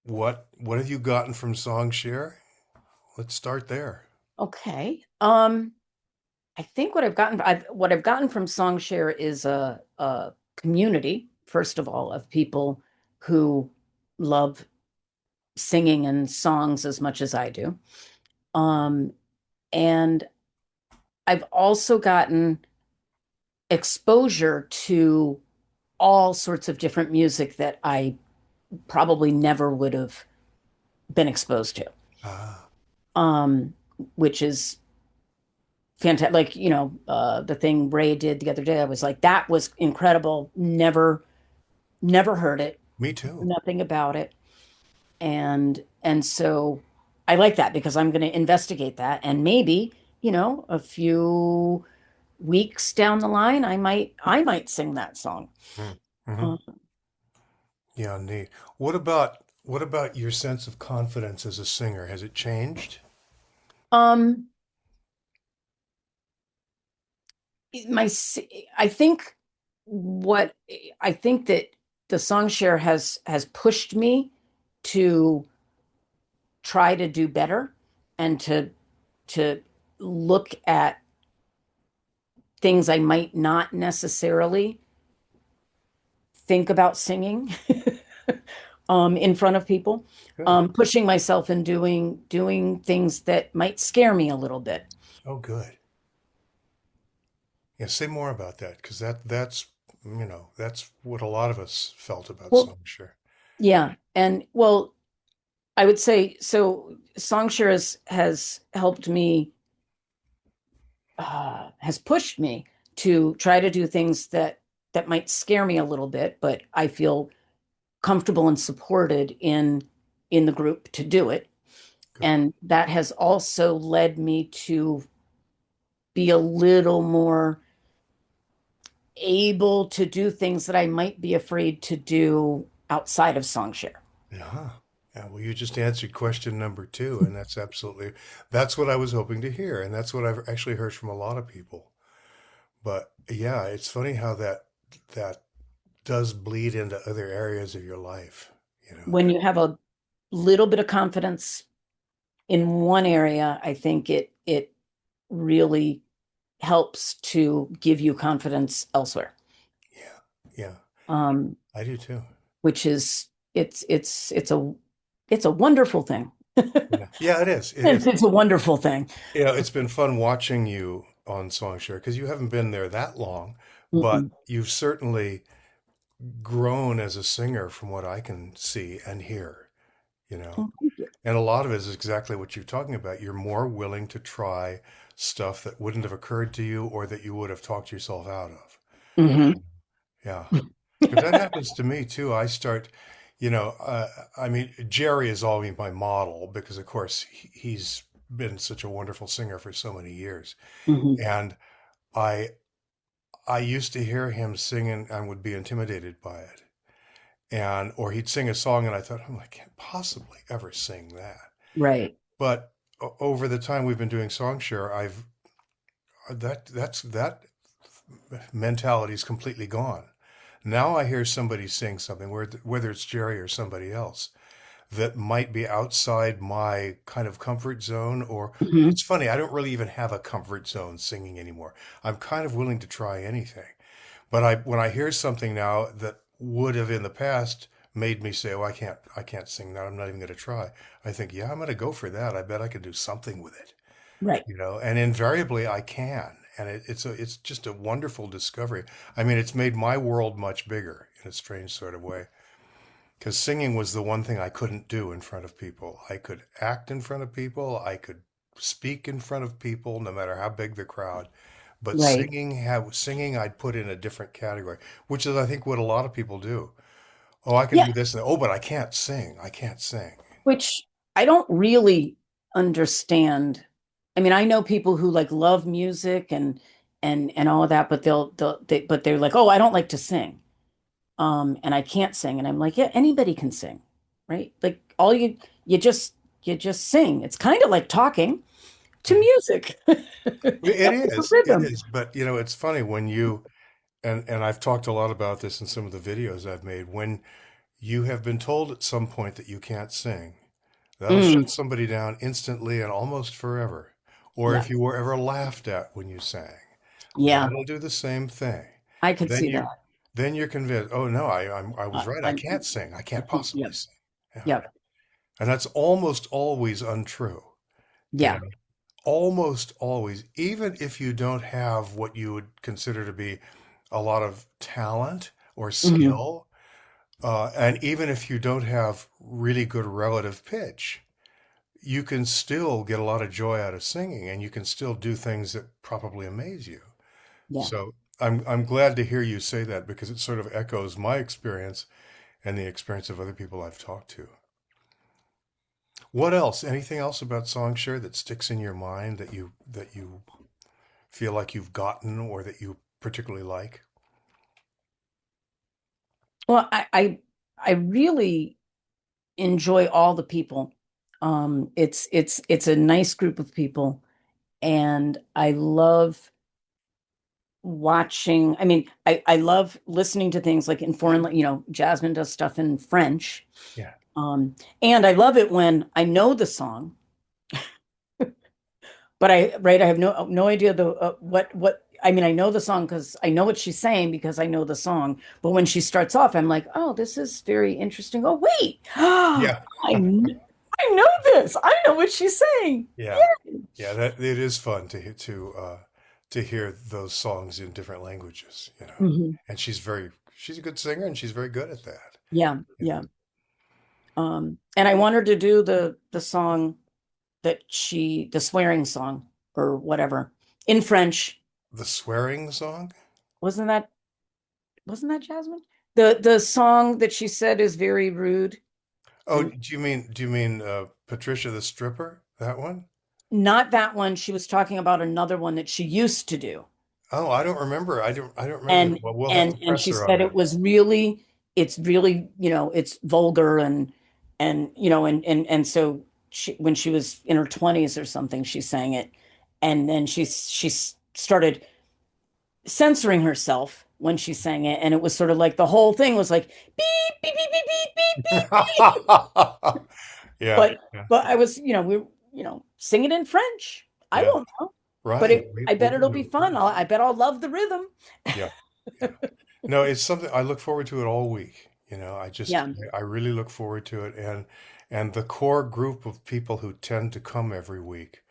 What have you gotten from SongShare? Let's start there. Okay. I think what I've gotten from SongShare is a community, first of all, of people who love singing and songs as much as I do. Um, and I've also gotten exposure to all sorts of different music that I probably never would have been exposed to. Ah, Um, which is fantastic. Like, the thing Ray did the other day, I was like, that was incredible. Never heard it, me too. nothing about it. And so I like that because I'm going to investigate that. And maybe, a few weeks down the line, I might sing that song. Mm-hmm. Uh, Yeah, neat. What about your sense of confidence as a singer? Has it changed? um, my, I think what I think that the song share has pushed me to try to do better and to look at things I might not necessarily think about singing in front of people, Good. pushing myself and doing things that might scare me a little bit. Oh, good. Yeah, say more about that because that's what a lot of us felt about Well, SongShare. yeah, and well, I would say so. Songshare has helped me, has pushed me to try to do things that might scare me a little bit, but I feel comfortable and supported in the group to do it. Good. And that has also led me to be a little more able to do things that I might be afraid to do outside of Songshare. Yeah. Yeah, well, you just answered question number two, and that's what I was hoping to hear, and that's what I've actually heard from a lot of people. But yeah, it's funny how that does bleed into other areas of your life, you know. When you have a little bit of confidence in one area, I think it really helps to give you confidence elsewhere. Yeah, yeah, Um, I do too. which is it's a wonderful thing. Yeah, yeah, it is. It is. It's a wonderful thing. It's been fun watching you on Songshare because you haven't been there that long, but Mm-mm. you've certainly grown as a singer from what I can see and hear, you know. Oh, thank you. And a lot of it is exactly what you're talking about. You're more willing to try stuff that wouldn't have occurred to you or that you would have talked yourself out of. Hmm. Yeah. Because that happens to me too. I mean, Jerry is always my model because, of course, he's been such a wonderful singer for so many years. Hmm. And I, I used to hear him singing and would be intimidated by it. Or he'd sing a song and I thought, oh, I can't possibly ever sing that. Right. But over the time we've been doing Songshare, that mentality is completely gone. Now I hear somebody sing something, whether it's Jerry or somebody else, that might be outside my kind of comfort zone. Or Hmm. it's funny, I don't really even have a comfort zone singing anymore. I'm kind of willing to try anything. But when I hear something now that would have in the past made me say, "Oh, I can't sing that. I'm not even going to try." I think, "Yeah, I'm going to go for that. I bet I can do something with it." Right. And invariably I can. And it's just a wonderful discovery. I mean, it's made my world much bigger in a strange sort of way. Because singing was the one thing I couldn't do in front of people. I could act in front of people. I could speak in front of people, no matter how big the crowd. But Right. singing, I'd put in a different category, which is, I think, what a lot of people do. Oh, I can Yeah. do this, and oh, but I can't sing. I can't sing. Which I don't really understand. I mean, I know people who like love music and all of that, but but they're like, oh, I don't like to sing. And I can't sing. And I'm like, yeah, anybody can sing, right? Like you just you just sing. It's kind of like talking to Mhm. music. It The is, it rhythm. is. But it's funny when you and I've talked a lot about this in some of the videos I've made. You have been told at some point that you can't sing. That'll Mm, shut somebody down instantly and almost forever. Or yeah. if you were ever laughed at when you sang, Yeah. that'll do the same thing. I could Then see you that. then you're convinced, oh no, I was right. I I'm, can't sing. I can't yeah. possibly sing. Yeah. Yeah. And that's almost always untrue. You Yeah. know, almost always, even if you don't have what you would consider to be a lot of talent or Hmm. skill, and even if you don't have really good relative pitch, you can still get a lot of joy out of singing, and you can still do things that probably amaze you. Yeah. So I'm glad to hear you say that because it sort of echoes my experience and the experience of other people I've talked to. What else? Anything else about SongShare that sticks in your mind that you feel like you've gotten or that you particularly like? Well, I really enjoy all the people. It's a nice group of people, and I love watching. I mean, I love listening to things like in foreign, Jasmine does stuff in French. Yeah. And I love it when I know the song, but I have no idea what I mean. I know the song because I know what she's saying because I know the song. But when she starts off, I'm like, oh, this is very interesting. Oh, wait, Yeah. I know this. I know what she's saying. Yeah. Yeah. Yeah, that it is fun to hear those songs in different languages, you know. Mhm. And she's a good singer and she's very good at that, Yeah, you know. yeah. And I want her to do the song the swearing song or whatever in French. The swearing song? Wasn't that wasn't that Jasmine? The song that she said is very rude Oh, and do you mean Patricia the stripper? That one? not that one. She was talking about another one that she used to do. Oh, I don't remember. I don't remember that. And Well, we'll have to and press she her on said that. it's really, it's vulgar and so when she was in her 20s or something, she sang it. And then she started censoring herself when she sang it. And it was sort of like the whole thing was like beep, beep, beep, beep, beep, beep, beep. Yeah, But yeah, I was, sing it in French. I yeah. won't know, but Right. I We bet it'll will, be of fun. course. I bet I'll love the rhythm. Yeah, yeah. No, it's something I look forward to it all week. Yeah, I really look forward to it, and the core group of people who tend to come every week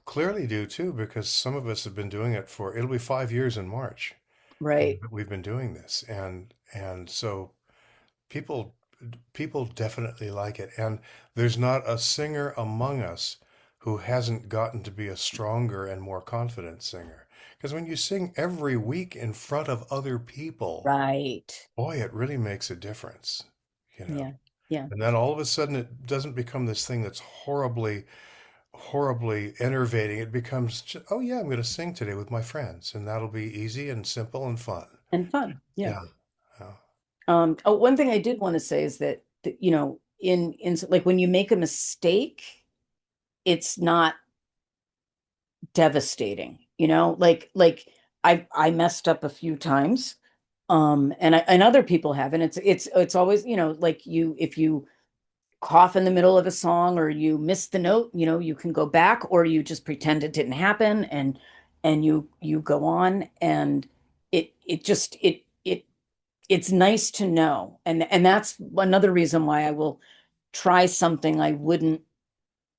clearly do too, because some of us have been doing it for it'll be 5 years in March right, that we've been doing this, and so people people definitely like it, and there's not a singer among us who hasn't gotten to be a stronger and more confident singer. Because when you sing every week in front of other people, right. boy, it really makes a difference, you know. Yeah, yeah, And then all of a sudden, it doesn't become this thing that's horribly, horribly enervating. It becomes, just, oh yeah, I'm going to sing today with my friends, and that'll be easy and simple and fun. and fun. Yeah. Yeah. Yeah. Oh, one thing I did want to say is that in like when you make a mistake, it's not devastating, like I messed up a few times. And other people have, and it's always, like if you cough in the middle of a song or you miss the note, you can go back or you just pretend it didn't happen and you go on and it's nice to know. And that's another reason why I will try something I wouldn't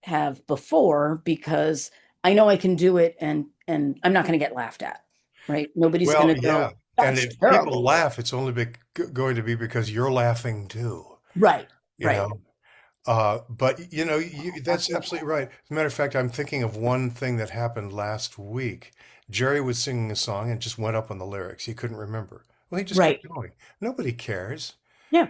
have before because I know I can do it and I'm not going to get laughed at, right? Nobody's going Well, to yeah. go, And that's if people terrible. laugh, it's only going to be because you're laughing too, Right, you right. know? But that's absolutely right. As a matter of fact, I'm thinking of one thing that happened last week. Jerry was singing a song and just went up on the lyrics. He couldn't remember. Well, he just kept Right. going. Nobody cares. Yeah,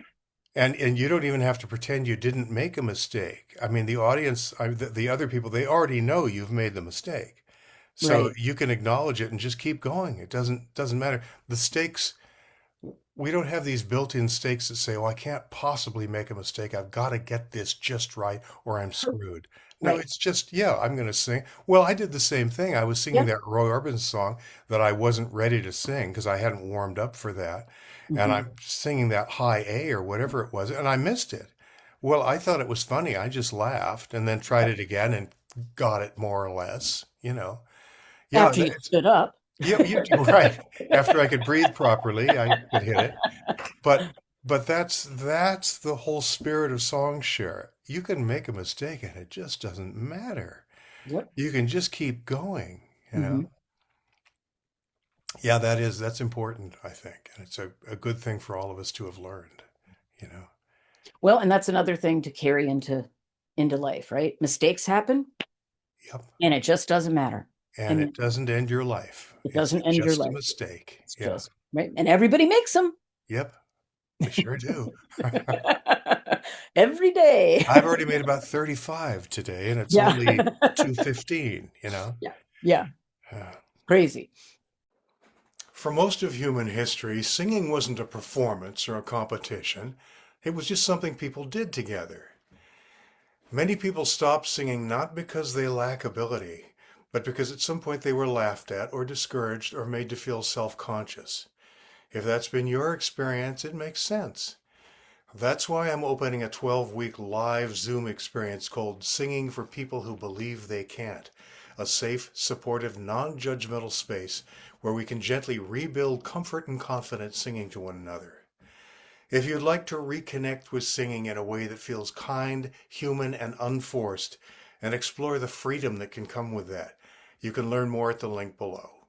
And you don't even have to pretend you didn't make a mistake. I mean, the audience, the other people, they already know you've made the mistake. So right. you can acknowledge it and just keep going. It doesn't matter. The stakes we don't have these built-in stakes that say, "Oh, I can't possibly make a mistake. I've got to get this just right or I'm screwed." No, Right. it's just, yeah, I'm going to sing. Well, I did the same thing. I was singing Yeah. that Roy Orbison song that I wasn't ready to sing because I hadn't warmed up for that. And Hmm. I'm singing that high A or whatever it was, and I missed it. Well, I thought it was funny. I just laughed and then tried Yep. it again and got it more or less, you know. Yeah, After you it's, stood up. yeah, you're right. After I could breathe properly, I could hit it. But that's the whole spirit of SongShare. You can make a mistake and it just doesn't matter. Yep. You can just keep going, you Hmm. know. Yeah, that's important, I think. And it's a good thing for all of us to have learned, you know. Well, and that's another thing to carry into life, right? Mistakes happen, Yep. and it just doesn't matter. And And it doesn't end your life. it It's doesn't end your just a life. mistake. It's Yeah. just right. And everybody makes them Yep. They sure do. every day. I've already made about 35 today and it's Yeah. only 2:15, you know. Yeah. Yeah. Uh, Crazy. For most of human history, singing wasn't a performance or a competition. It was just something people did together. Many people stopped singing not because they lack ability, but because at some point they were laughed at or discouraged or made to feel self-conscious. If that's been your experience, it makes sense. That's why I'm opening a 12-week live Zoom experience called Singing for People Who Believe They Can't, a safe, supportive, non-judgmental space where we can gently rebuild comfort and confidence singing to one another. If you'd like to reconnect with singing in a way that feels kind, human, and unforced, and explore the freedom that can come with that, you can learn more at the link below.